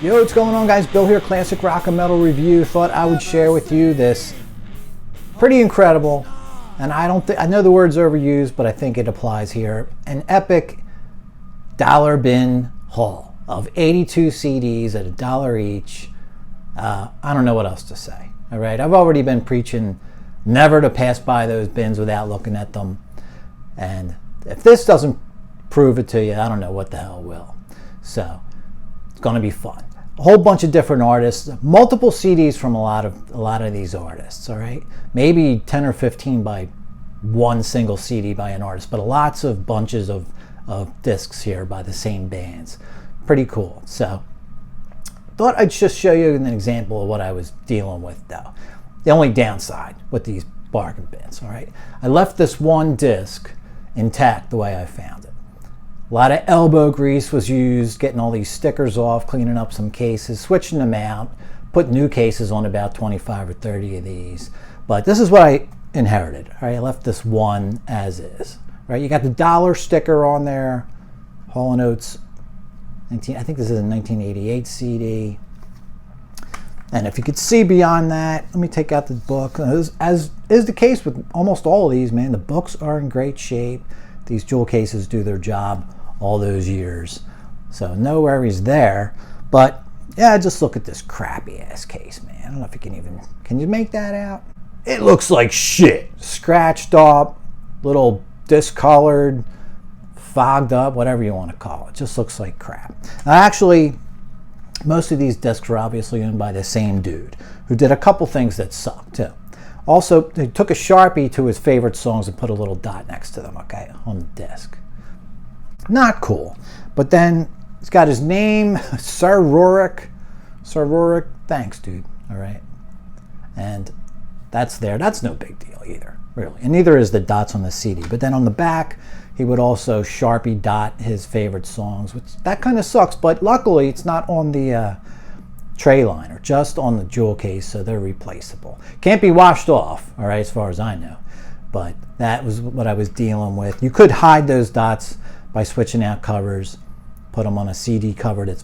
Yo, what's going on, guys? Bill here, Classic Rock and Metal Review. Thought I would share with you this pretty incredible, and I know the word's overused, but I think it applies here, an epic dollar bin haul of 82 CDs at $1 each. I don't know what else to say. All right, I've already been preaching never to pass by those bins without looking at them, and if this doesn't prove it to you, I don't know what the hell will. So it's going to be fun. A whole bunch of different artists, multiple CDs from a lot of these artists. All right, maybe 10 or 15 by one single CD by an artist, but lots of bunches of discs here by the same bands. Pretty cool. So thought I'd just show you an example of what I was dealing with, though. The only downside with these bargain bins. All right, I left this one disc intact the way I found it. A lot of elbow grease was used, getting all these stickers off, cleaning up some cases, switching them out, put new cases on about 25 or 30 of these. But this is what I inherited. All right, I left this one as is. Right, you got the dollar sticker on there, Hall & Oates, I think this is a 1988 CD. And if you could see beyond that, let me take out the book. As is the case with almost all of these, man, the books are in great shape. These jewel cases do their job all those years, so no worries there. But yeah, just look at this crappy ass case, man. I don't know if you can you make that out? It looks like shit. Scratched up, little discolored, fogged up, whatever you want to call it. It just looks like crap. Now, actually, most of these discs are obviously owned by the same dude who did a couple things that suck too. Also, he took a Sharpie to his favorite songs and put a little dot next to them, okay, on the disc. Not cool. But then he's got his name, Sir Rorik. Sir Rorik, thanks, dude. All right. And that's there. That's no big deal either, really. And neither is the dots on the CD. But then on the back, he would also Sharpie dot his favorite songs, which that kind of sucks. But luckily, it's not on the tray liner, just on the jewel case, so they're replaceable. Can't be washed off, all right, as far as I know. But that was what I was dealing with. You could hide those dots by switching out covers, put them on a CD cover that's,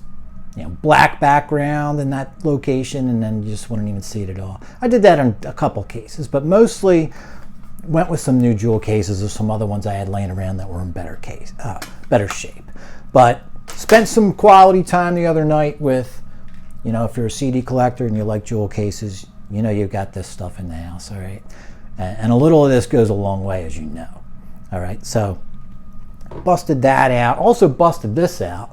you know, black background in that location, and then you just wouldn't even see it at all. I did that in a couple cases, but mostly went with some new jewel cases or some other ones I had laying around that were in better shape. But spent some quality time the other night with, you know, if you're a CD collector and you like jewel cases, you know you've got this stuff in the house, all right? And a little of this goes a long way, as you know, all right? So busted that out. Also busted this out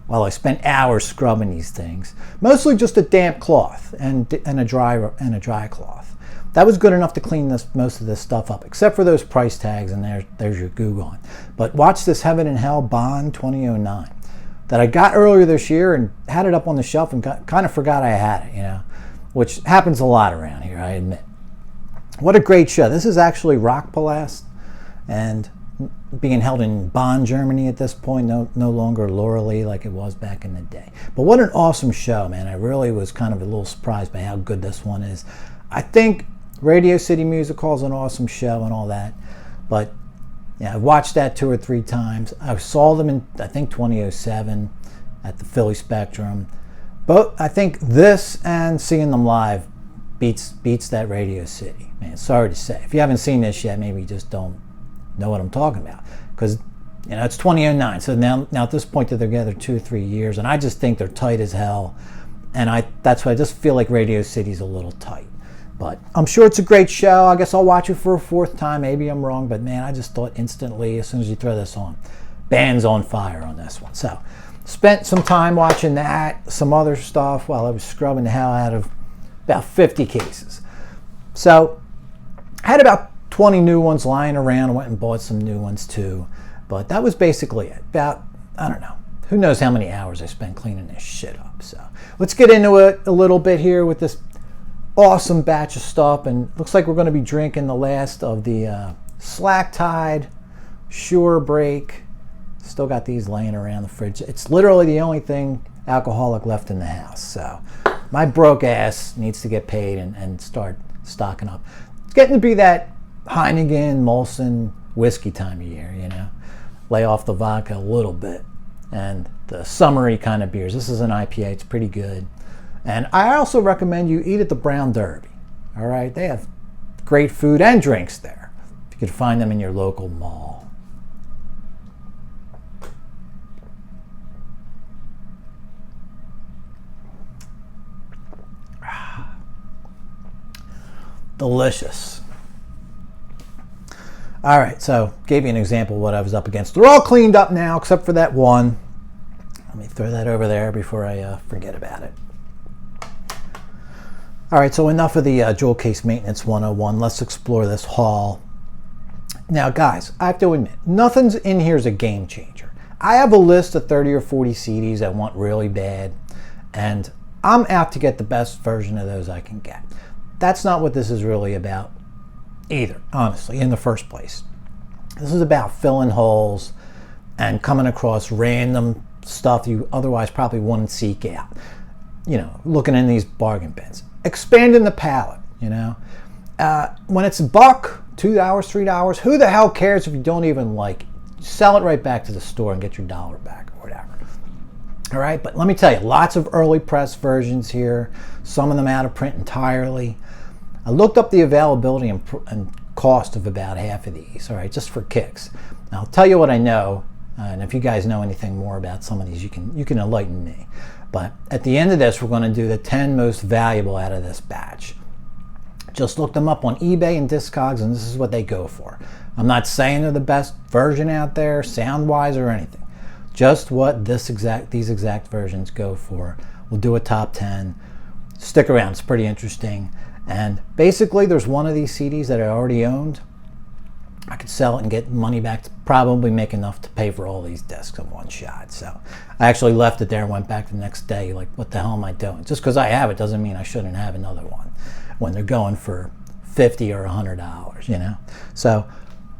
while I spent hours scrubbing these things. Mostly just a damp cloth and a dry cloth. That was good enough to clean most of this stuff up, except for those price tags, and there's your goo gone. But watch this Heaven and Hell Bond 2009 that I got earlier this year and had it up on the shelf and kind of forgot I had it, you know, which happens a lot around here, I admit. What a great show. This is actually Rock Palast, and being held in Bonn, Germany at this point, no longer Lauralee like it was back in the day. But what an awesome show, man. I really was kind of a little surprised by how good this one is. I think Radio City Music Hall is an awesome show and all that, but yeah, I've watched that 2 or 3 times. I saw them in, I think, 2007 at the Philly Spectrum. But I think this and seeing them live beats that Radio City. Man, sorry to say. If you haven't seen this yet, maybe you just don't know what I'm talking about. Because, you know, it's 2009. So now at this point they're together 2 or 3 years, and I just think they're tight as hell. And that's why I just feel like Radio City's a little tight. But I'm sure it's a great show. I guess I'll watch it for a 4th time. Maybe I'm wrong, but man, I just thought instantly as soon as you throw this on, band's on fire on this one. So spent some time watching that, some other stuff while I was scrubbing the hell out of about 50 cases. So I had about 20 new ones lying around. I went and bought some new ones too. But that was basically it. About, I don't know, who knows how many hours I spent cleaning this shit up. So let's get into it a little bit here with this awesome batch of stuff, and looks like we're going to be drinking the last of the Slack Tide Sure Break. Still got these laying around the fridge. It's literally the only thing alcoholic left in the house, so my broke ass needs to get paid and start stocking up. It's getting to be that Heineken, Molson whiskey time of year, you know. Lay off the vodka a little bit and the summery kind of beers. This is an IPA. It's pretty good. And I also recommend you eat at the Brown Derby. All right, they have great food and drinks there. You can find them in your local mall. Delicious. All right, so gave you an example of what I was up against. They're all cleaned up now except for that one. Let me throw that over there before I forget about it. All right, so enough of the jewel case maintenance 101. Let's explore this haul. Now, guys, I have to admit, nothing's in here is a game changer. I have a list of 30 or 40 CDs I want really bad, and I'm out to get the best version of those I can get. That's not what this is really about either, honestly, in the first place. This is about filling holes and coming across random stuff you otherwise probably wouldn't seek out. You know, looking in these bargain bins. Expanding the palette, you know. When it's $1, $2, $3, who the hell cares if you don't even like it? Sell it right back to the store and get your dollar back or whatever. All right, but let me tell you, lots of early press versions here, some of them out of print entirely. I looked up the availability and cost of about half of these, all right, just for kicks. Now, I'll tell you what I know, and if you guys know anything more about some of these, you can enlighten me. But at the end of this, we're going to do the 10 most valuable out of this batch. Just look them up on eBay and Discogs, and this is what they go for. I'm not saying they're the best version out there, sound-wise or anything. Just what these exact versions go for. We'll do a top 10. Stick around, it's pretty interesting. And basically, there's one of these CDs that I already owned. I could sell it and get money back to probably make enough to pay for all these discs in one shot. So I actually left it there and went back the next day like, what the hell am I doing? Just because I have it doesn't mean I shouldn't have another one when they're going for $50 or $100, you know? So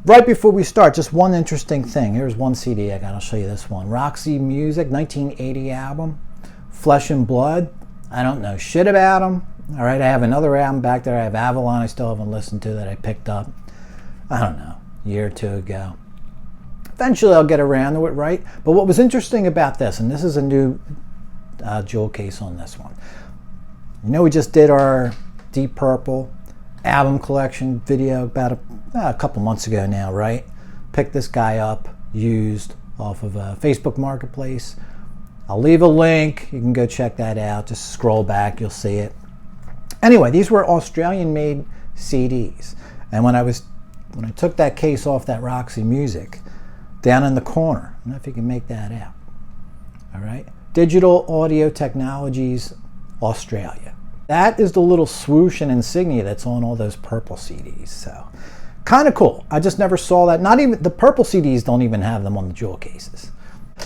right before we start, just one interesting thing. Here's one CD I got. I'll show you this one. Roxy Music, 1980 album, Flesh and Blood. I don't know shit about them. All right, I have another album back there. I have Avalon I still haven't listened to that I picked up, I don't know, a year or two ago. Eventually I'll get around to it, right? But what was interesting about this, and this is a new jewel case on this one. You know, we just did our Deep Purple album collection video about a couple months ago now, right? Picked this guy up, used, off of Facebook Marketplace. I'll leave a link. You can go check that out. Just scroll back, you'll see it. Anyway, these were Australian-made CDs. And when I took that case off that Roxy Music, down in the corner, I don't know if you can make that out. All right, Digital Audio Technologies, Australia. That is the little swoosh and insignia that's on all those purple CDs. So, kind of cool. I just never saw that. Not even the purple CDs don't even have them on the jewel cases.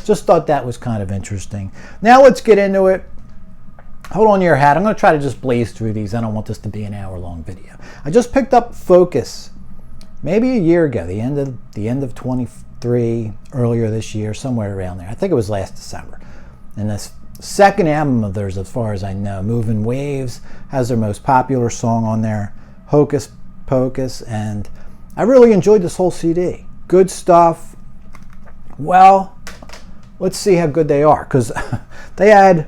Just thought that was kind of interesting. Now let's get into it. Hold on to your hat. I'm going to try to just blaze through these. I don't want this to be an hour-long video. I just picked up Focus maybe a year ago, the end of 23, earlier this year, somewhere around there. I think it was last December. And this second album of theirs, as far as I know, Moving Waves, has their most popular song on there, Hocus Pocus, and I really enjoyed this whole CD. Good stuff. Well, let's see how good they are, because they had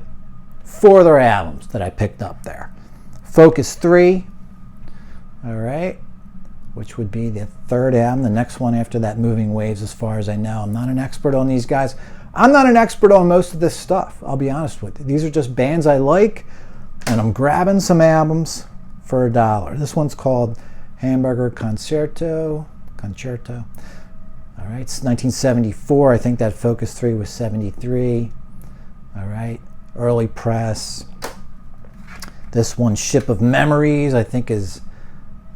4 other albums that I picked up there. Focus 3, all right, which would be the 3rd album, the next one after that, Moving Waves, as far as I know. I'm not an expert on these guys. I'm not an expert on most of this stuff, I'll be honest with you. These are just bands I like, and I'm grabbing some albums for $1. This one's called Hamburger Concerto. All right, it's 1974. I think that Focus 3 was 73. All right, early press. This one, Ship of Memories, I think is,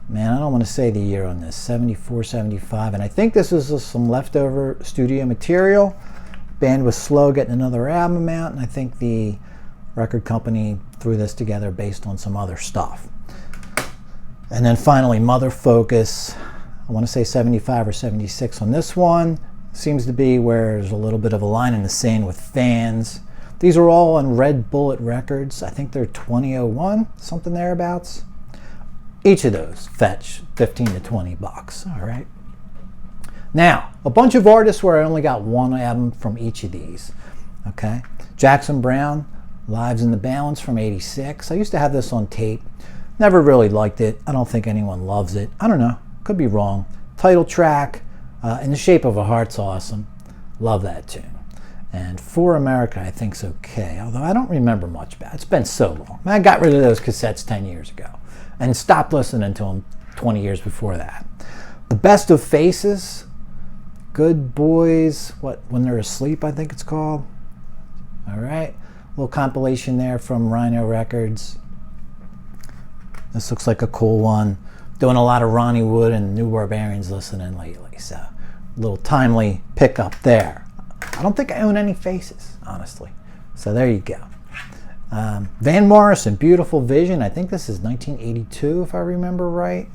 man, I don't want to say the year on this, 74, 75. And I think this is some leftover studio material. Band was slow getting another album out, and I think the record company threw this together based on some other stuff. And then finally, Mother Focus. I want to say 75 or 76 on this one. Seems to be where there's a little bit of a line in the sand with fans. These are all on Red Bullet Records. I think they're 2001, something thereabouts. Each of those fetch 15 to 20 bucks, all right? Now, a bunch of artists where I only got one album from each of these. Okay. Jackson Browne, Lives in the Balance from '86. I used to have this on tape. Never really liked it. I don't think anyone loves it. I don't know. Could be wrong. Title track, In the Shape of a Heart's awesome. Love that tune. And For America, I think's okay. Although I don't remember much about it. It's been so long. I got rid of those cassettes 10 years ago. And stopped listening to them 20 years before that. The Best of Faces. Good Boys. When They're Asleep, I think it's called. All right. Little compilation there from Rhino Records. This looks like a cool one. Doing a lot of Ronnie Wood and New Barbarians listening lately. So a little timely pickup there. I don't think I own any Faces, honestly. So there you go. Van Morrison, Beautiful Vision. I think this is 1982, if I remember right.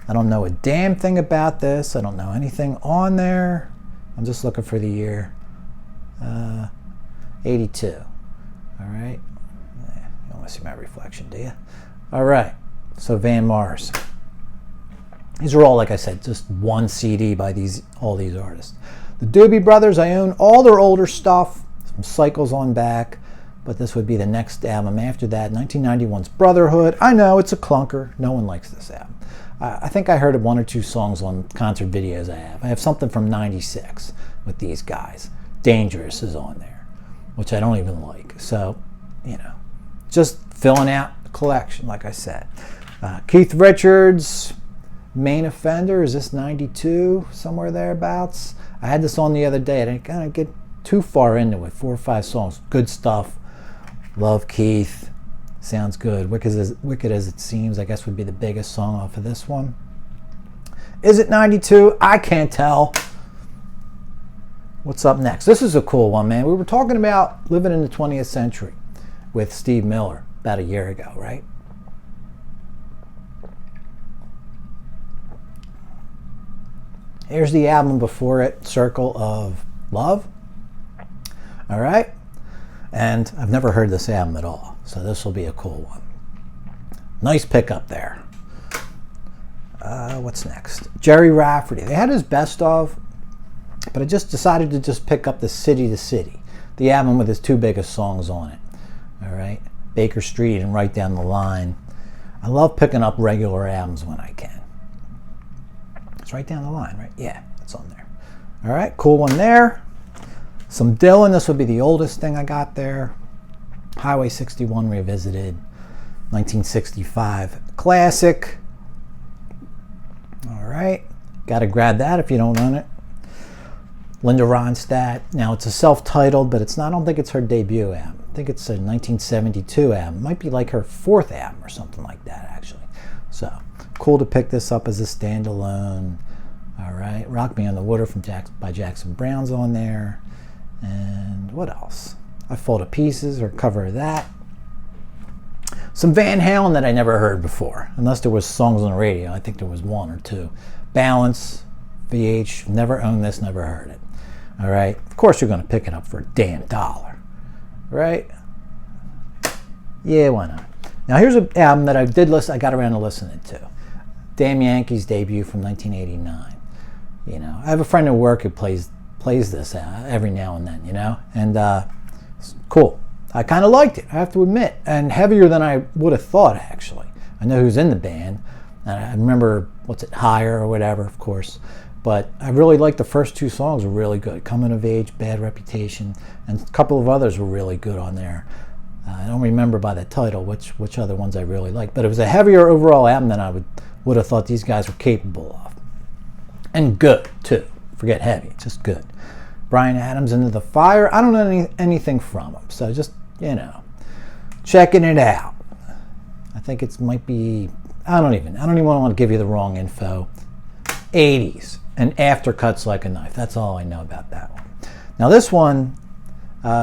I don't know a damn thing about this. I don't know anything on there. I'm just looking for the year. 82. All right. You don't want to see my reflection, do you? All right. So Van Morrison. These are all, like I said, just one CD by all these artists. The Doobie Brothers, I own all their older stuff. Some cycles on back. But this would be the next album after that, 1991's Brotherhood. I know, it's a clunker. No one likes this album. I think I heard one or two songs on concert videos I have. I have something from '96 with these guys. Dangerous is on there, which I don't even like. So, just filling out the collection, like I said. Keith Richards, Main Offender. Is this 92? Somewhere thereabouts. I had this on the other day. I didn't kind of get too far into it. 4 or 5 songs. Good stuff. Love Keith. Sounds good. Wicked as It Seems, I guess, would be the biggest song off of this one. Is it 92? I can't tell. What's up next? This is a cool one, man. We were talking about living in the 20th century with Steve Miller about a year ago, right? Here's the album before it, Circle of Love. All right. And I've never heard this album at all, so this will be a cool one. Nice pickup there. What's next? Jerry Rafferty. They had his best of, but I just decided to just pick up the City to City, the album with his 2 biggest songs on it. All right, Baker Street and Right Down the Line. I love picking up regular albums when I can. It's Right Down the Line, right? Yeah, it's on there. All right, cool one there. Some Dylan. This would be the oldest thing I got there. Highway 61 Revisited, 1965 classic. All right, got to grab that if you don't own it. Linda Ronstadt. Now it's a self-titled, but it's not. I don't think it's her debut album. I think it's a 1972 album. It might be like her 4th album or something like that, actually. So cool to pick this up as a standalone. All right, Rock Me on the Water by Jackson Browne's on there. And what else? I Fall to Pieces, or cover of that. Some Van Halen that I never heard before, unless there was songs on the radio. I think there was 1 or 2. Balance, VH, never owned this, never heard it. All right, of course you're going to pick it up for a damn $1, right? Yeah, why not? Now here's an album that I got around to listening to. Damn Yankees debut from 1989. I have a friend at work who plays this every now and then, and it's cool. I kind of liked it, I have to admit, and heavier than I would have thought, actually. I know who's in the band, and I remember, Higher or whatever, of course, but I really liked the first 2 songs were really good. Coming of Age, Bad Reputation, and a couple of others were really good on there. I don't remember by the title which other ones I really liked, but it was a heavier overall album than I would have thought these guys were capable of. And good, too. Forget heavy, just good. Bryan Adams, Into the Fire. I don't know anything from him, so just, checking it out. I think it might be, I don't even want to give you the wrong info. 80s, and Aftercuts Like a Knife. That's all I know about that one. Now this one,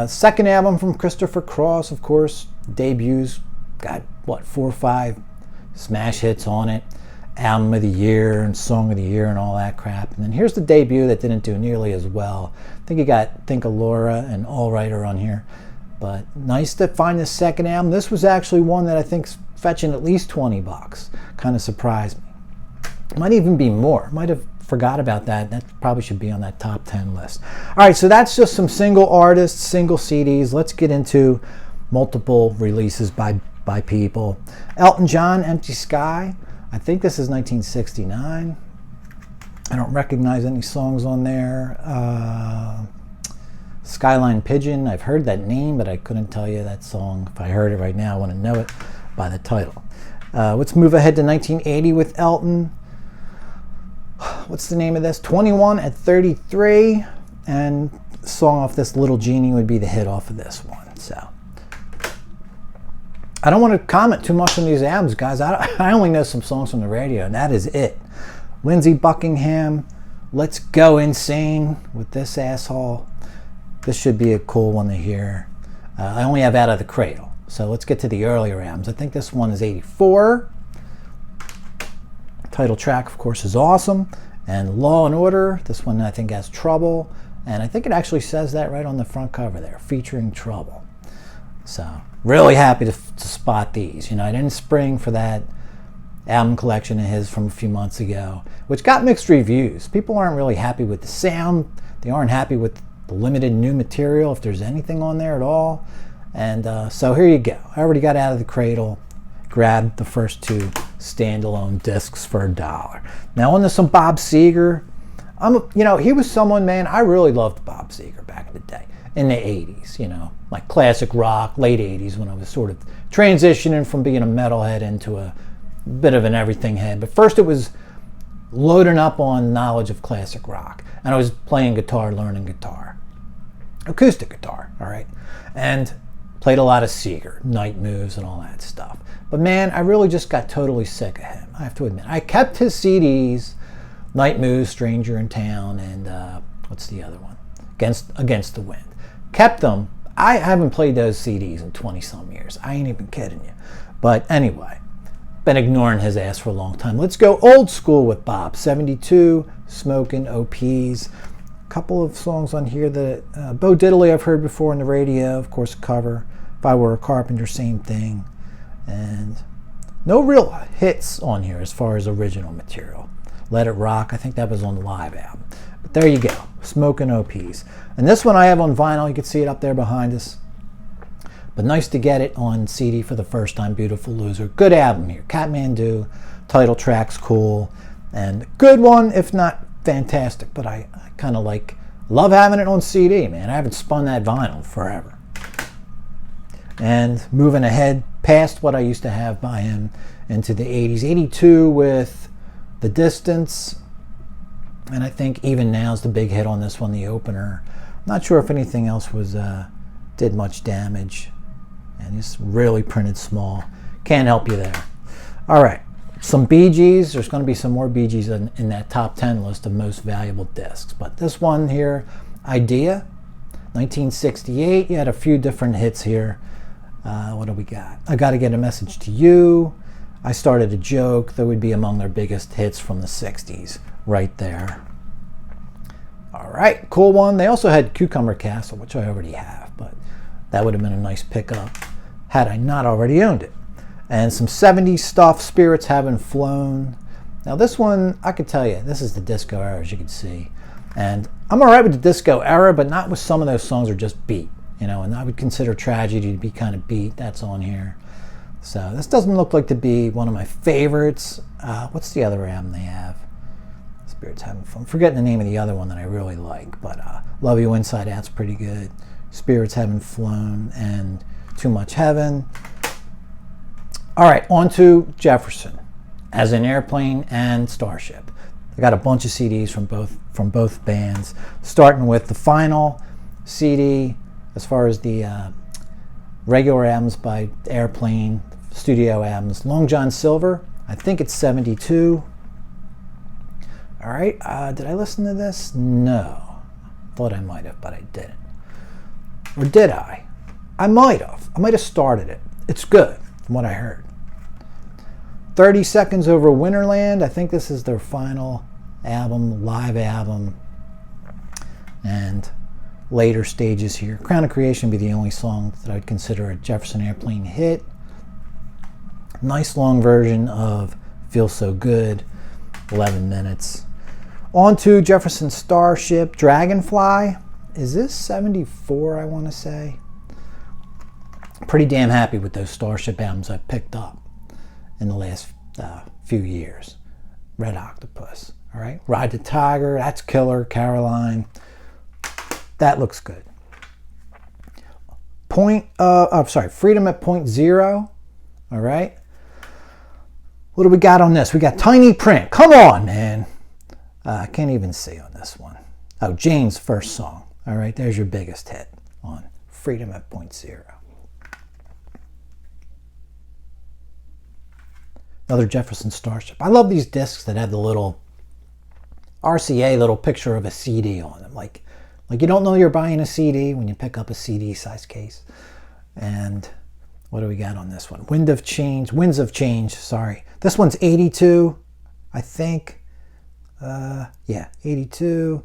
second album from Christopher Cross, of course, debuts, got 4 or 5 smash hits on it. Album of the Year and Song of the Year and all that crap. And then here's the debut that didn't do nearly as well. I think you got Think of Laura and All Righter on here. But nice to find this second album. This was actually one that I think's fetching at least $20. Kind of surprised me. Might even be more. Might have forgot about that. That probably should be on that top 10 list. All right, so that's just some single artists, single CDs. Let's get into multiple releases by people. Elton John, Empty Sky. I think this is 1969. I don't recognize any songs on there. Skyline Pigeon, I've heard that name, but I couldn't tell you that song. If I heard it right now, I want to know it by the title. Let's move ahead to 1980 with Elton. What's the name of this? 21 at 33. And the song off this, Little Genie, would be the hit off of this one. So I don't want to comment too much on these albums, guys. I only know some songs from the radio, and that is it. Lindsey Buckingham, Let's Go Insane with this asshole. This should be a cool one to hear. I only have Out of the Cradle. So let's get to the earlier albums. I think this one is 84. Title track, of course, is awesome. And Law and Order, this one I think has Trouble. And I think it actually says that right on the front cover there, featuring Trouble. So really happy to spot these. You know, I didn't spring for that album collection of his from a few months ago, which got mixed reviews. People aren't really happy with the sound. They aren't happy with the limited new material, if there's anything on there at all. And so here you go. I already got Out of the Cradle, grabbed the first two standalone discs for $1. Now on to some Bob Seger. You know, he was someone, man, I really loved Bob Seger back in the day, in the 80s, you know, like classic rock, late 80s, when I was sort of transitioning from being a metalhead into a bit of an everything head. But first it was loading up on knowledge of classic rock, and I was playing guitar, learning guitar, acoustic guitar, all right, and played a lot of Seger, Night Moves and all that stuff. But man, I really just got totally sick of him, I have to admit. I kept his CDs, Night Moves, Stranger in Town, and what's the other one? Against the Wind. Kept them. I haven't played those CDs in 20-some years. I ain't even kidding you. But anyway, been ignoring his ass for a long time. Let's go old school with Bob. 72, Smokin', OPs. A couple of songs on here that Bo Diddley I've heard before on the radio, of course, cover. If I Were a Carpenter, same thing. And no real hits on here as far as original material. Let It Rock, I think that was on the live album. But there you go, Smokin' OPs. And this one I have on vinyl, you can see it up there behind us. But nice to get it on CD for the first time, Beautiful Loser. Good album here, Kathmandu, title track's cool. And good one, if not fantastic, but I kind of love having it on CD, man. I haven't spun that vinyl forever. And moving ahead past what I used to have by him into the 80s. 82 with The Distance. And I think Even Now's the big hit on this one, the opener. Not sure if anything else was did much damage. And it's really printed small. Can't help you there. All right, some Bee Gees. There's going to be some more Bee Gees in that top 10 list of most valuable discs. But this one here, Idea, 1968. You had a few different hits here. What do we got? I Gotta Get a Message to You. I Started a Joke. That would be among their biggest hits from the 60s right there. All right, cool one. They also had Cucumber Castle, which I already have, but that would have been a nice pickup had I not already owned it. And some 70s stuff, Spirits Haven't Flown. Now this one, I could tell you, this is the disco era, as you can see. And I'm all right with the disco era, but not with some of those songs are just beat. You know, and I would consider Tragedy to be kind of beat. That's on here. So this doesn't look like to be one of my favorites. What's the other album they have? Spirits Haven't Flown. I'm forgetting the name of the other one that I really like, but Love You Inside Out's pretty good. Spirits Haven't Flown and Too Much Heaven. All right, on to Jefferson, as in Airplane and Starship. I got a bunch of CDs from both bands, starting with the final CD as far as the regular albums by Airplane, studio albums. Long John Silver, I think it's 72. All right, did I listen to this? No. Thought I might have, but I didn't. Or did I? I might have. I might have started it. It's good, from what I heard. 30 Seconds Over Winterland. I think this is their final album, live album. And later stages here. Crown of Creation would be the only song that I would consider a Jefferson Airplane hit. Nice long version of Feel So Good, 11 minutes. On to Jefferson Starship, Dragonfly. Is this 74, I want to say? Pretty damn happy with those Starship albums I've picked up in the last few years. Red Octopus, all right? Ride the Tiger, that's killer. Caroline, that looks good. Freedom at Point Zero, all right? What do we got on this? We got Tiny Print. Come on, man. I can't even see on this one. Oh, Jane's first song. All right, there's your biggest hit on Freedom at Point Zero. Another Jefferson Starship. I love these discs that have the little RCA little picture of a CD on them. Like you don't know you're buying a CD when you pick up a CD size case. And what do we got on this one? Winds of Change, sorry. This one's 82, I think. Yeah, 82.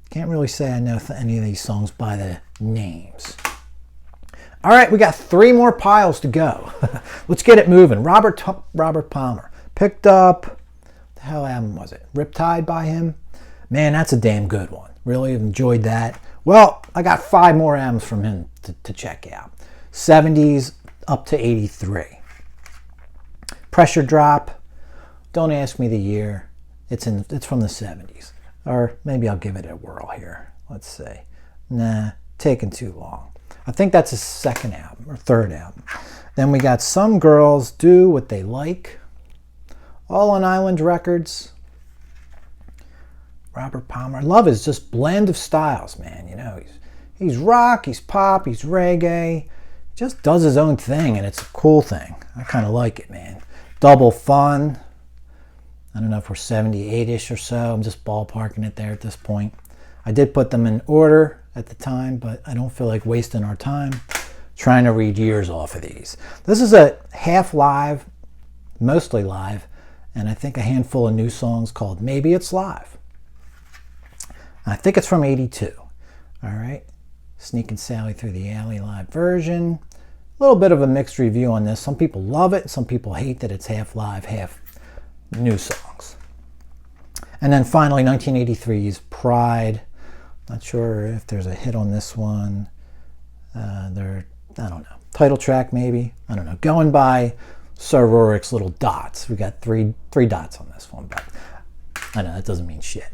Can't really say I know any of these songs by the names. All right, we got 3 more piles to go. Let's get it moving. Robert Palmer. Picked up, the hell album was it? Riptide by him. Man, that's a damn good one. Really enjoyed that. Well, I got 5 more albums from him to check out. 70s up to 83. Pressure Drop. Don't ask me the year. It's from the 70s. Or maybe I'll give it a whirl here. Let's see. Nah, taking too long. I think that's his second album or third album. Then we got Some Girls Do What They Like. All on Island Records. Robert Palmer. I love his just blend of styles, man. You know, he's rock, he's pop, he's reggae. He just does his own thing, and it's a cool thing. I kind of like it, man. Double Fun. I don't know if we're 78-ish or so. I'm just ballparking it there at this point. I did put them in order at the time, but I don't feel like wasting our time trying to read years off of these. This is a half live, mostly live, and I think a handful of new songs called Maybe It's Live. I think it's from 82. All right. Sneaking Sally Through the Alley live version. A little bit of a mixed review on this. Some people love it. Some people hate that it's half live, half new songs. And then finally 1983's Pride. Not sure if there's a hit on this one. I don't know. Title track maybe. I don't know. Going by Sir Rorik's little dots. We got three dots on this one, but I know that doesn't mean shit.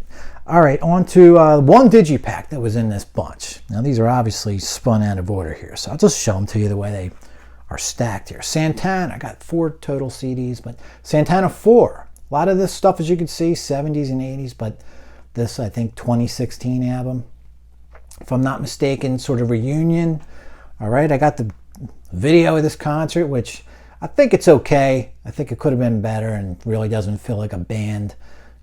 All right, on to one digipack that was in this bunch. Now these are obviously spun out of order here, so I'll just show them to you the way they are stacked here. Santana, I got 4 total CDs, but Santana 4. A lot of this stuff, as you can see, 70s and 80s, but this, I think, 2016 album, if I'm not mistaken, sort of reunion. All right, I got the video of this concert, which I think it's okay. I think it could have been better and really doesn't feel like a band,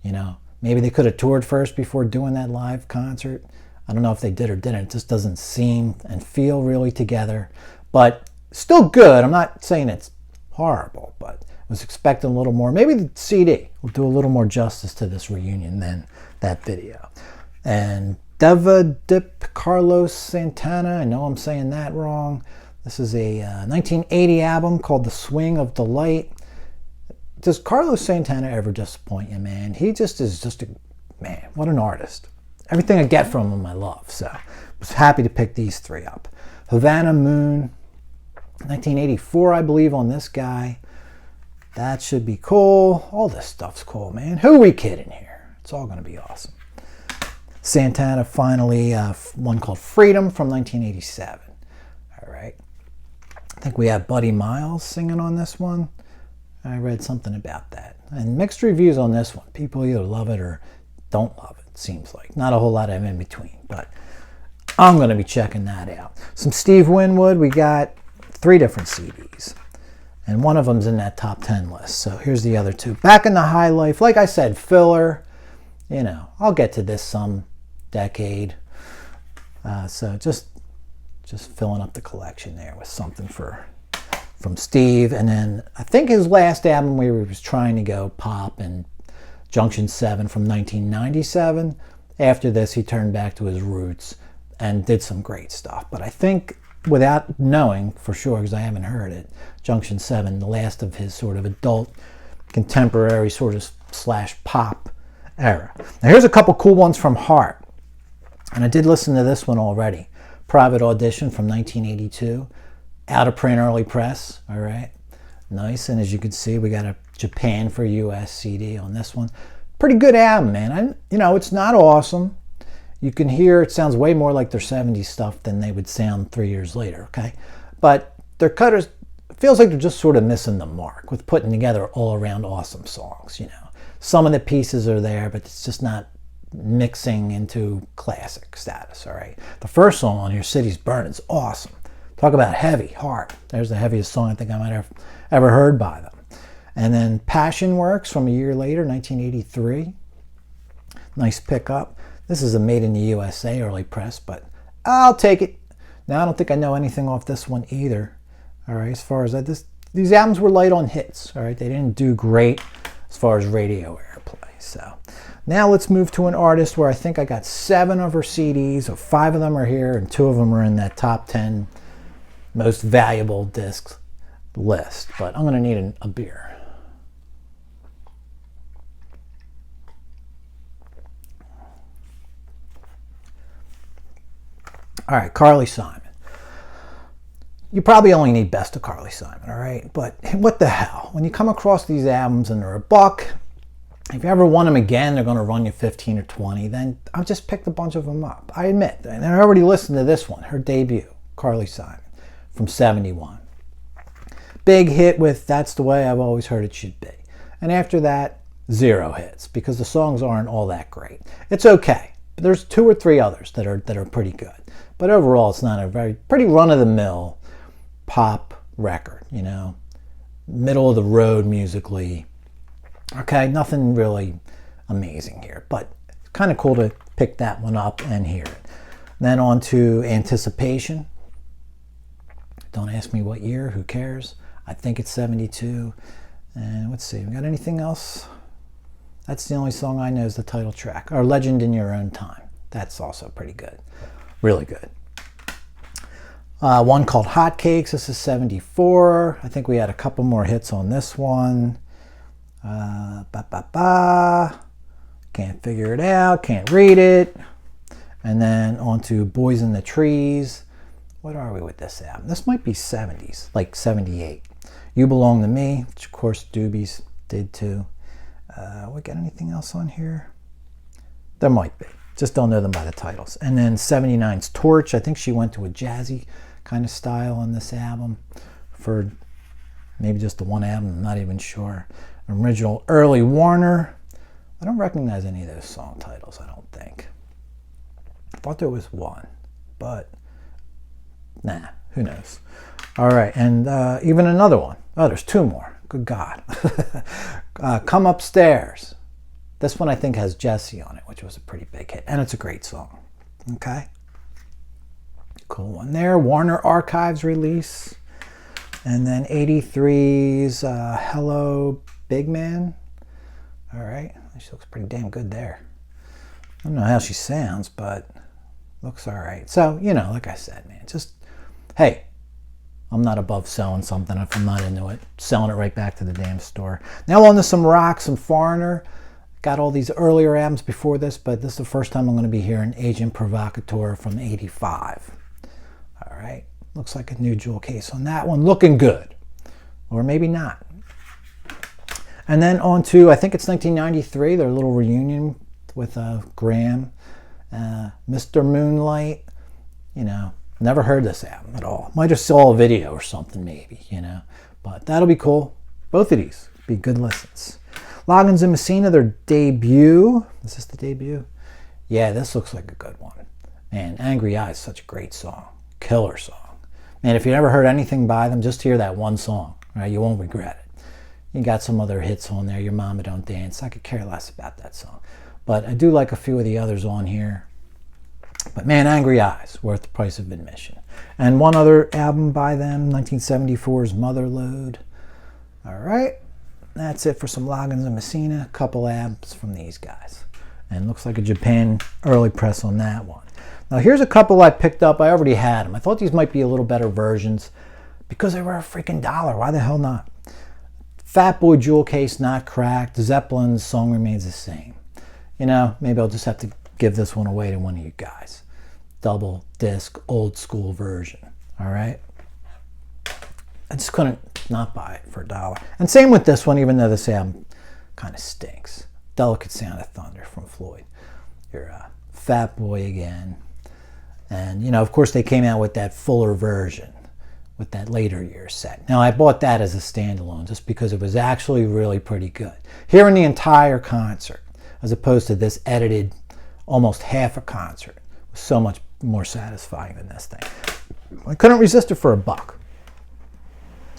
you know. Maybe they could have toured first before doing that live concert. I don't know if they did or didn't. It just doesn't seem and feel really together. But still good. I'm not saying it's horrible, but I was expecting a little more. Maybe the CD will do a little more justice to this reunion than that video. And Deva Dip Carlos Santana. I know I'm saying that wrong. This is a 1980 album called The Swing of Delight. Does Carlos Santana ever disappoint you, man? He just is just a, man, what an artist. Everything I get from him I love, so I was happy to pick these 3 up. Havana Moon, 1984, I believe, on this guy. That should be cool. All this stuff's cool, man. Who are we kidding here? It's all going to be awesome. Santana, finally, one called Freedom from 1987. All right. I think we have Buddy Miles singing on this one. I read something about that. And mixed reviews on this one. People either love it or don't love it, seems like. Not a whole lot of in between, but I'm going to be checking that out. Some Steve Winwood. We got 3 different CDs. And one of them's in that top 10 list. So here's the other 2. Back in the High Life. Like I said, filler. You know, I'll get to this some decade. So just filling up the collection there with something from Steve. And then I think his last album where he was trying to go pop, and Junction 7 from 1997. After this, he turned back to his roots and did some great stuff. But I think, without knowing for sure, because I haven't heard it, Junction 7, the last of his sort of adult, contemporary sort of / pop era. Now here's a couple cool ones from Heart. And I did listen to this one already. Private Audition from 1982. Out of print, early press. All right. Nice. And as you can see, we got a Japan for US CD on this one. Pretty good album, man. It's not awesome. You can hear it sounds way more like their 70s stuff than they would sound 3 years later, okay? But their cutters, feels like they're just sort of missing the mark with putting together all-around awesome songs, Some of the pieces are there, but it's just not mixing into classic status, all right? The first song on here, Cities Burn, is awesome. Talk about heavy, Heart. There's the heaviest song I think I might have ever heard by them. And then Passion Works from a year later, 1983. Nice pickup. This is a Made in the USA early press, but I'll take it. Now, I don't think I know anything off this one either. All right, as far as that, these albums were light on hits. All right, they didn't do great as far as radio airplay. So now let's move to an artist where I think I got 7 of her CDs, or 5 of them are here, and 2 of them are in that top 10 most valuable discs list. But I'm going to need a beer. All right, Carly Simon. You probably only need Best of Carly Simon, all right? But what the hell? When you come across these albums and they're $1, if you ever want them again, they're going to run you 15 or 20, then I'll just pick a bunch of them up. I admit, and I already listened to this one, her debut, Carly Simon, from 71. Big hit with That's the Way I've Always Heard It Should Be. And after that, 0 hits, because the songs aren't all that great. It's okay. But there's 2 or 3 others that are pretty good. But overall, it's not a pretty run-of-the-mill pop record, middle of the road musically. Okay, nothing really amazing here, but it's kind of cool to pick that one up and hear it. Then on to Anticipation. Don't ask me what year, who cares? I think it's 72. And let's see, we got anything else? That's the only song I know is the title track, or Legend in Your Own Time. That's also pretty good. Really good. One called Hotcakes. This is 74. I think we had a couple more hits on this one. Can't figure it out. Can't read it. And then on to Boys in the Trees. What are we with this album? This might be 70s, like 78. You Belong to Me, which of course Doobies did too. We got anything else on here? There might be. Just don't know them by the titles. And then 79's Torch. I think she went to a jazzy kind of style on this album for maybe just the one album. I'm not even sure. Original Early Warner. I don't recognize any of those song titles, I don't think. I thought there was one, but nah, who knows. All right, and even another one. Oh, there's 2 more. Good God. Come Upstairs. This one I think has Jesse on it, which was a pretty big hit. And it's a great song. Okay. Cool one there. Warner Archives release. And then 83's Hello Big Man. All right. She looks pretty damn good there. I don't know how she sounds, but looks all right. So, like I said, man, just, hey, I'm not above selling something if I'm not into it. Selling it right back to the damn store. Now on to some rock, some Foreigner. Got all these earlier albums before this, but this is the first time I'm going to be hearing Agent Provocateur from 85. All right. Looks like a new jewel case on that one. Looking good. Or maybe not. And then on to, I think it's 1993, their little reunion with Graham. Mr. Moonlight. Never heard this album at all. Might have saw a video or something maybe, But that'll be cool. Both of these be good listens. Loggins and Messina, their debut. Is this the debut? Yeah, this looks like a good one. Man, Angry Eyes is such a great song. Killer song. Man, if you never heard anything by them, just hear that one song. Right? You won't regret it. You got some other hits on there. Your Mama Don't Dance. I could care less about that song. But I do like a few of the others on here. But man, Angry Eyes, worth the price of admission. And one other album by them, 1974's Motherlode. All right. That's it for some Loggins and Messina. A couple albums from these guys. And looks like a Japan early press on that one. Now here's a couple I picked up. I already had them. I thought these might be a little better versions because they were a freaking $1. Why the hell not? Fat Boy jewel case not cracked. Zeppelin's Song Remains the Same. you know, maybe I'll just have to give this one away to one of you guys. Double disc, old school version. All right. I just couldn't not buy it for $1. And same with this one, even though this album kind of stinks. Delicate Sound of Thunder from Floyd. Your Fat Boy again. And, you know, of course they came out with that fuller version with that later year set. Now I bought that as a standalone just because it was actually really pretty good. Hearing the entire concert as opposed to this edited almost half a concert was so much more satisfying than this thing. I couldn't resist it for $1.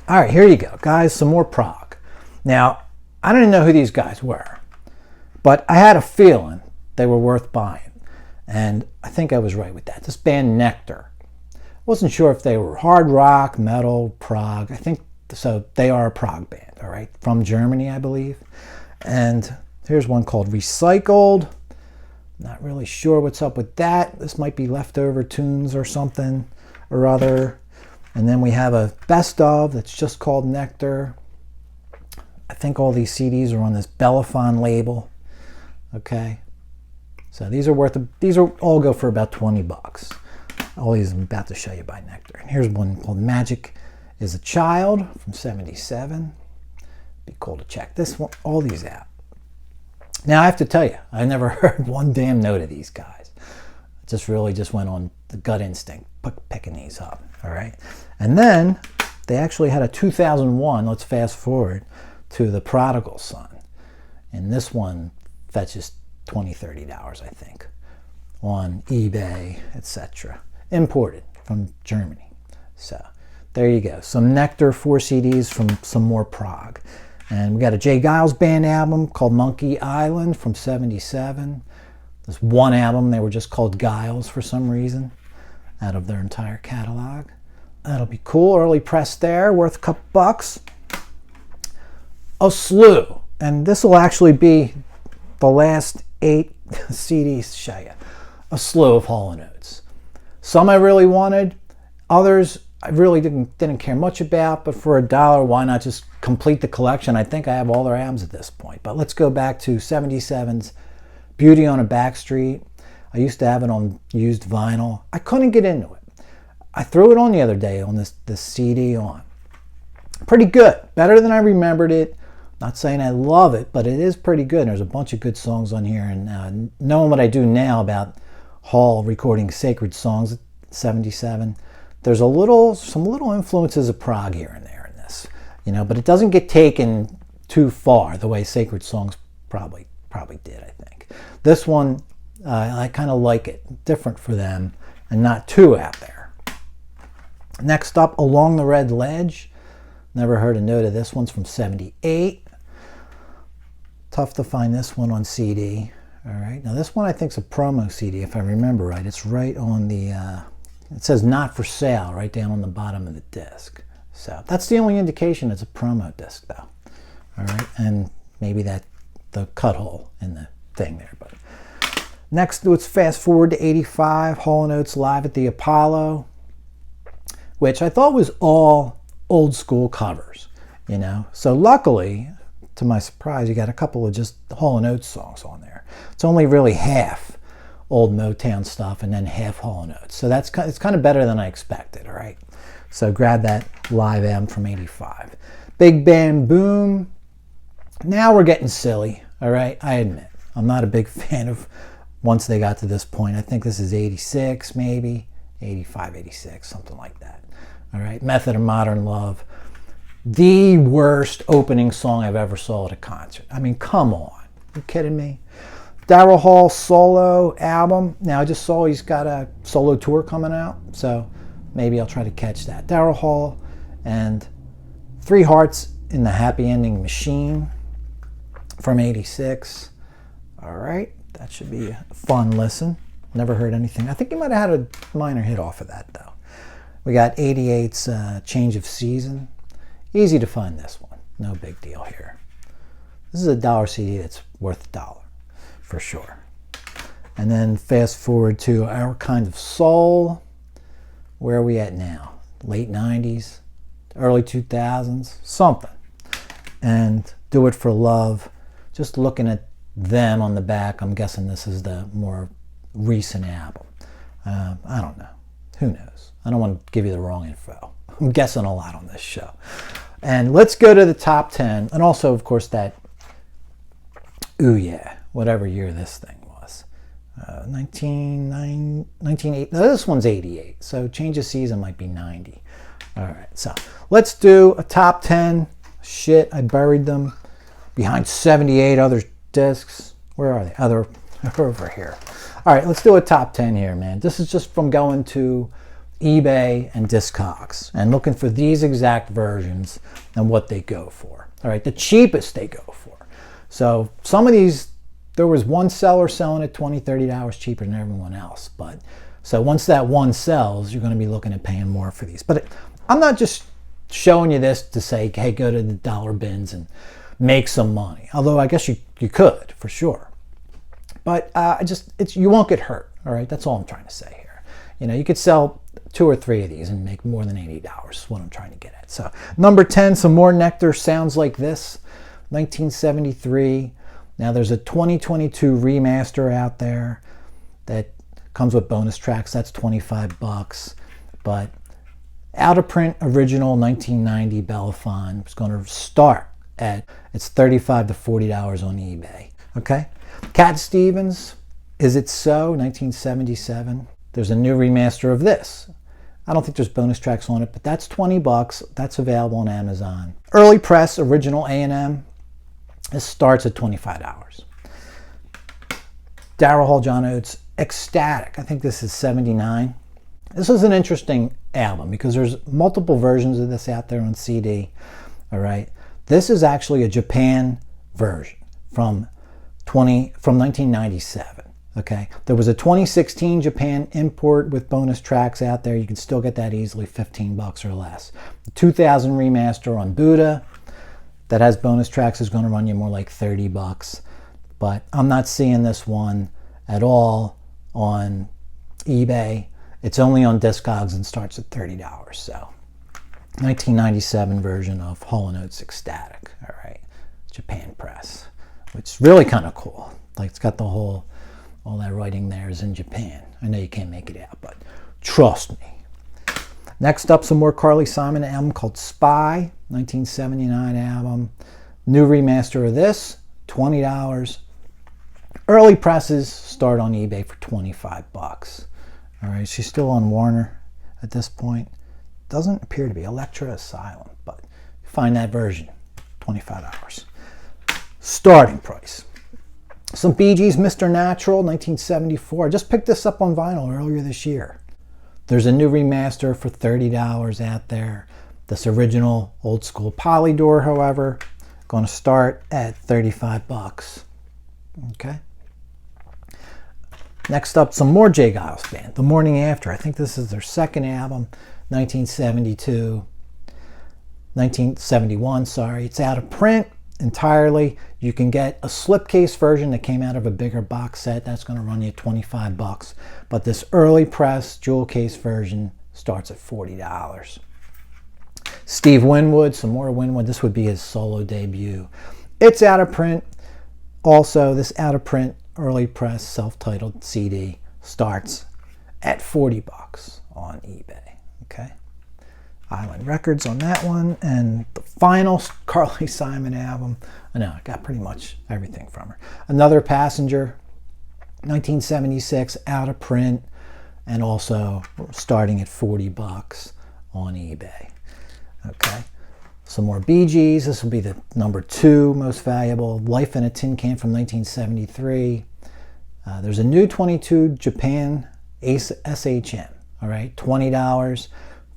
All right, here you go, guys, some more Prog. Now, I didn't know who these guys were, but I had a feeling they were worth buying, and I think I was right with that. This band Nectar. Wasn't sure if they were hard rock, metal, prog. I think so. They are a prog band, all right, from Germany, I believe. And here's one called Recycled. Not really sure what's up with that. This might be leftover tunes or something or other. And then we have a best of that's just called Nectar. I think all these CDs are on this Bellafon label. Okay, so these are all go for about $20. All these I'm about to show you by Nectar. And here's one called Magic is a Child from '77. Be cool to check this one, all these out. Now I have to tell you, I never heard one damn note of these guys. Just really just went on the gut instinct, picking these up. All right, and then they actually had a 2001. Let's fast forward to The Prodigal Son, and this one fetches $20, $30, I think, on eBay, etc. Imported from Germany. So there you go. Some Nectar 4 CDs from some more Prog. And we got a Jay Giles Band album called Monkey Island from '77. This one album, they were just called Giles for some reason out of their entire catalog. That'll be cool. Early press there, worth a couple bucks. A slew. And this will actually be the last 8 CDs to show you. A slew of Hall & Oates. Some I really wanted, others I really didn't care much about, but for $1, why not just complete the collection? I think I have all their albums at this point. But let's go back to '77's Beauty on a Back Street. I used to have it on used vinyl. I couldn't get into it. I threw it on the other day on this CD on. Pretty good. Better than I remembered it. Not saying I love it, but it is pretty good. There's a bunch of good songs on here. And knowing what I do now about Hall recording sacred songs at '77, there's some little influences of Prog here and there in this, you know, but it doesn't get taken too far the way Sacred Songs probably did, I think. This one, I kind of like it, different for them and not too out there. Next up, Along the Red Ledge. Never heard a note of this. One's from '78. Tough to find this one on CD. All right, now this one I think is a promo CD if I remember right. It's right on the it says not for sale right down on the bottom of the disc. So that's the only indication it's a promo disc though. All right, and maybe the cut hole in the thing there. But next, let's fast forward to '85, Hall & Oates Live at the Apollo, which I thought was all old school covers, you know. So luckily, to my surprise, you got a couple of just Hall & Oates songs on there. It's only really half old Motown stuff and then half Hall & Oates. So it's kind of better than I expected, all right? So grab that live album from '85. Big Bam Boom. Now we're getting silly, all right? I admit. I'm not a big fan of once they got to this point. I think this is '86 maybe, '85, '86, something like that. All right, Method of Modern Love. The worst opening song I've ever saw at a concert. I mean, come on. Are you kidding me? Daryl Hall solo album. Now I just saw he's got a solo tour coming out, so maybe I'll try to catch that. Daryl Hall and Three Hearts in the Happy Ending Machine from '86. All right, that should be a fun listen. Never heard anything. I think you might have had a minor hit off of that though. We got '88's Change of Season. Easy to find this one. No big deal here. This is a $1 CD that's worth $1 for sure. And then fast forward to Our Kind of Soul. Where are we at now? Late '90s, early 2000s, something. And Do It for Love. Just looking at them on the back. I'm guessing this is the more recent album. I don't know. Who knows? I don't want to give you the wrong info. I'm guessing a lot on this show. And let's go to the top 10. And also, of course, that, ooh yeah, whatever year this thing was. 1980. No, this one's 88. So change of season might be 90. All right, so let's do a top 10. Shit, I buried them behind 78 other discs. Where are they? Oh, they're over here. All right, let's do a top 10 here, man. This is just from going to eBay and Discogs and looking for these exact versions and what they go for. All right, the cheapest they go for. So some of these, there was one seller selling it $20, $30 cheaper than everyone else. But so once that one sells, you're going to be looking at paying more for these. But I'm not just showing you this to say, hey, go to the dollar bins and make some money. Although I guess you could for sure. But you won't get hurt. All right, that's all I'm trying to say here. You know, you could sell 2 or 3 of these and make more than $80 is what I'm trying to get at. So number 10, some more Nectar Sounds Like This, 1973. Now there's a 2022 remaster out there that comes with bonus tracks. That's $25. But out of print original 1990 Belafonte is going to start at, it's $35 to $40 on eBay. Okay. Cat Stevens, Is It So, 1977. There's a new remaster of this. I don't think there's bonus tracks on it, but that's $20. That's available on Amazon. Early press, original A&M. This starts at $25. Daryl Hall, John Oates, Ecstatic. I think this is 79. This is an interesting album because there's multiple versions of this out there on CD. All right. This is actually a Japan version from 1997. Okay, there was a 2016 Japan import with bonus tracks out there. You can still get that easily, $15 or less. The 2000 remaster on Buddha that has bonus tracks is going to run you more like $30. But I'm not seeing this one at all on eBay. It's only on Discogs and starts at $30. So 1997 version of Hall & Oates Ecstatic. All right, Japan press, which is really kind of cool. Like it's got the whole, all that writing there is in Japan. I know you can't make it out, but trust me. Next up, some more Carly Simon album called Spy, 1979 album. New remaster of this, $20. Early presses start on eBay for $25. All right, she's still on Warner at this point. Doesn't appear to be. Elektra is silent, but find that version, $25. Starting price. Some Bee Gees, Mr. Natural, 1974. I just picked this up on vinyl earlier this year. There's a new remaster for $30 out there. This original old school Polydor, however, going to start at $35. Okay. Next up, some more J. Giles Band, The Morning After. I think this is their second album, 1971, sorry. It's out of print entirely. You can get a slipcase version that came out of a bigger box set. That's going to run you $25. But this early press jewel case version starts at $40. Steve Winwood, some more Winwood. This would be his solo debut. It's out of print. Also, this out of print early press self-titled CD starts at $40 on eBay. Okay. Island Records on that one. And the final Carly Simon album. I know, I got pretty much everything from her. Another Passenger, 1976, out of print, and also starting at $40 on eBay. Okay. Some more Bee Gees. This will be the number 2 most valuable. Life in a Tin Can from 1973. There's a new 22 Japan SHM. All right, $20.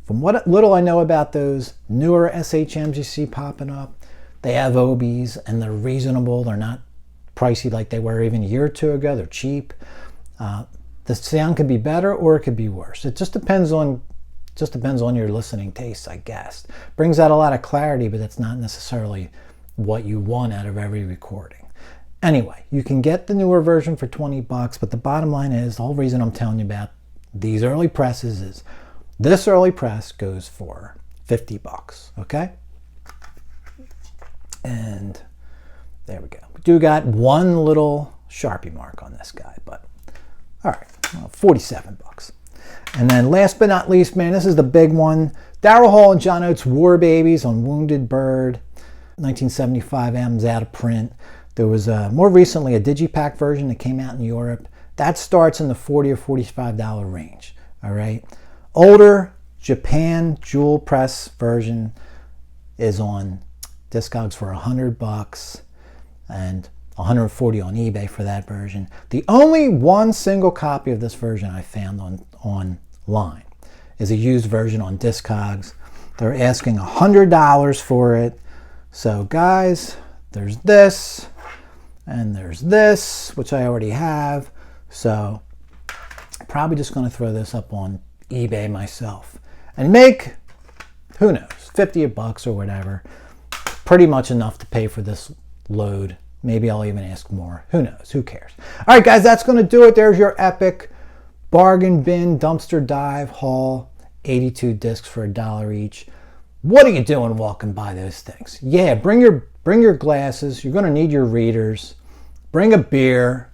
From what little I know about those newer SHMs you see popping up, they have OBs and they're reasonable. They're not pricey like they were even a year or two ago. They're cheap. The sound could be better or it could be worse. It just depends on your listening tastes, I guess. Brings out a lot of clarity, but that's not necessarily what you want out of every recording. Anyway, you can get the newer version for $20, but the bottom line is, the whole reason I'm telling you about these early presses is this early press goes for $50, okay? And There we go. We do got one little Sharpie mark on this guy, but all right, well, 47 bucks. And then last but not least, man, this is the big one. Daryl Hall and John Oates' War Babies on Wounded Bird. 1975 album's out of print. There was more recently a digipack version that came out in Europe. That starts in the $40 or $45 range. All right. Older Japan jewel press version is on Discogs for $100 and $140 on eBay for that version. The only one single copy of this version I found online is a used version on Discogs. They're asking $100 for it. So guys, there's this and there's this, which I already have. So I'm probably just going to throw this up on eBay myself and make, who knows, 50 bucks or whatever. Pretty much enough to pay for this load. Maybe I'll even ask more. Who knows? Who cares? All right, guys, that's going to do it. There's your epic bargain bin dumpster dive haul. 82 discs for $1 each. What are you doing walking by those things? Yeah, bring your glasses. You're going to need your readers. Bring a beer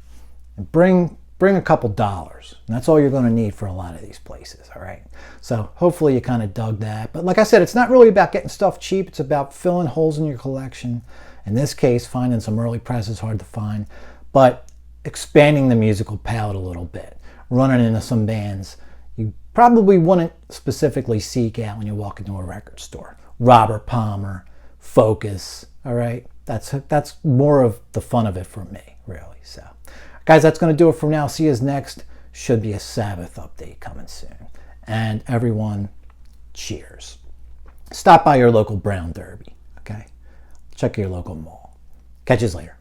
and bring a couple dollars. And that's all you're going to need for a lot of these places, all right? So hopefully you kind of dug that. But like I said, it's not really about getting stuff cheap. It's about filling holes in your collection. In this case, finding some early press is hard to find, but expanding the musical palette a little bit, running into some bands you probably wouldn't specifically seek out when you walk into a record store. Robert Palmer, Focus, all right? That's more of the fun of it for me, really. So, guys, that's going to do it for now. See you next. Should be a Sabbath update coming soon. And everyone, cheers. Stop by your local Brown Derby, okay? Check your local mall. Catch you later.